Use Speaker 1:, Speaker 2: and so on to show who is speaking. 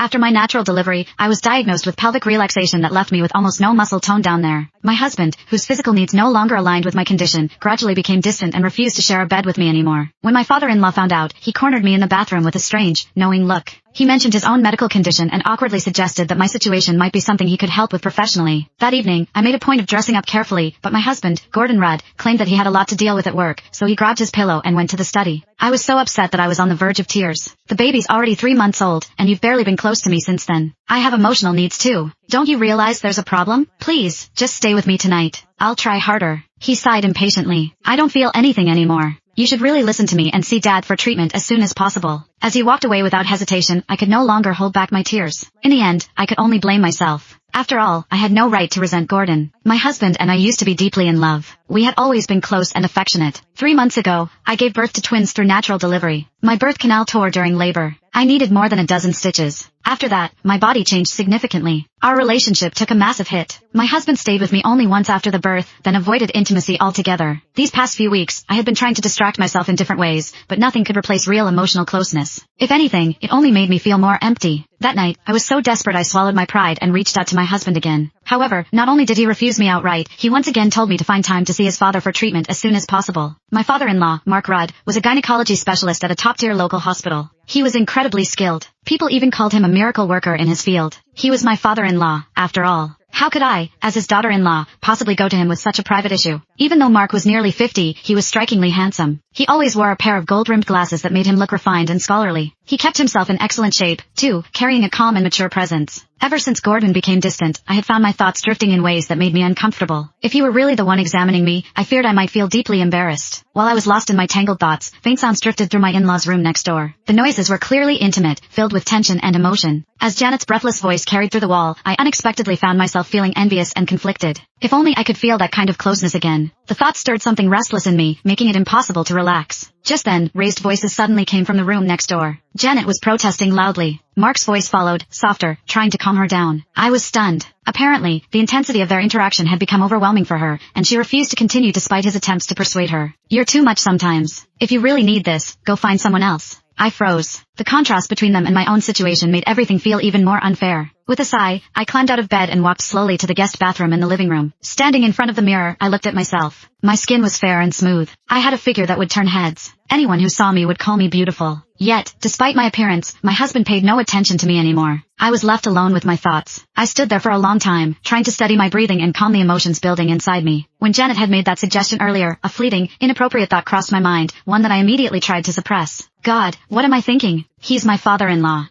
Speaker 1: After my natural delivery, I was diagnosed with pelvic relaxation that left me with almost no muscle tone down there. My husband, whose physical needs no longer aligned with my condition, gradually became distant and refused to share a bed with me anymore. When my father-in-law found out, he cornered me in the bathroom with a strange, knowing look. He mentioned his own medical condition and awkwardly suggested that my situation might be something he could help with professionally. That evening, I made a point of dressing up carefully, but my husband, Gordon Rudd, claimed that he had a lot to deal with at work, so he grabbed his pillow and went to the study. I was so upset that I was on the verge of tears. The baby's already 3 months old, and you've barely been close to me since then. I have emotional needs too. Don't you realize there's a problem? Please, just stay with me tonight. I'll try harder. He sighed impatiently. I don't feel anything anymore. You should really listen to me and see Dad for treatment as soon as possible. As he walked away without hesitation, I could no longer hold back my tears. In the end, I could only blame myself. After all, I had no right to resent Gordon. My husband and I used to be deeply in love. We had always been close and affectionate. 3 months ago, I gave birth to twins through natural delivery. My birth canal tore during labor. I needed more than a dozen stitches. After that, my body changed significantly. Our relationship took a massive hit. My husband stayed with me only once after the birth, then avoided intimacy altogether. These past few weeks, I had been trying to distract myself in different ways, but nothing could replace real emotional closeness. If anything, it only made me feel more empty. That night, I was so desperate I swallowed my pride and reached out to my husband again. However, not only did he refuse me outright, he once again told me to find time to see his father for treatment as soon as possible. My father-in-law, Mark Rudd, was a gynecology specialist at a top-tier local hospital. He was incredibly skilled. People even called him a miracle worker in his field. He was my father-in-law, after all. How could I, as his daughter-in-law, possibly go to him with such a private issue? Even though Mark was nearly 50, he was strikingly handsome. He always wore a pair of gold-rimmed glasses that made him look refined and scholarly. He kept himself in excellent shape, too, carrying a calm and mature presence. Ever since Gordon became distant, I had found my thoughts drifting in ways that made me uncomfortable. If he were really the one examining me, I feared I might feel deeply embarrassed. While I was lost in my tangled thoughts, faint sounds drifted through my in-laws' room next door. The noises were clearly intimate, filled with tension and emotion. As Janet's breathless voice carried through the wall, I unexpectedly found myself feeling envious and conflicted. If only I could feel that kind of closeness again. The thought stirred something restless in me, making it impossible to relax. Just then, raised voices suddenly came from the room next door. Janet was protesting loudly. Mark's voice followed, softer, trying to calm her down. I was stunned. Apparently, the intensity of their interaction had become overwhelming for her, and she refused to continue despite his attempts to persuade her. You're too much sometimes. If you really need this, go find someone else. I froze. The contrast between them and my own situation made everything feel even more unfair. With a sigh, I climbed out of bed and walked slowly to the guest bathroom in the living room. Standing in front of the mirror, I looked at myself. My skin was fair and smooth. I had a figure that would turn heads. Anyone who saw me would call me beautiful. Yet, despite my appearance, my husband paid no attention to me anymore. I was left alone with my thoughts. I stood there for a long time, trying to steady my breathing and calm the emotions building inside me. When Janet had made that suggestion earlier, a fleeting, inappropriate thought crossed my mind, one that I immediately tried to suppress. God, what am I thinking? He's my father-in-law.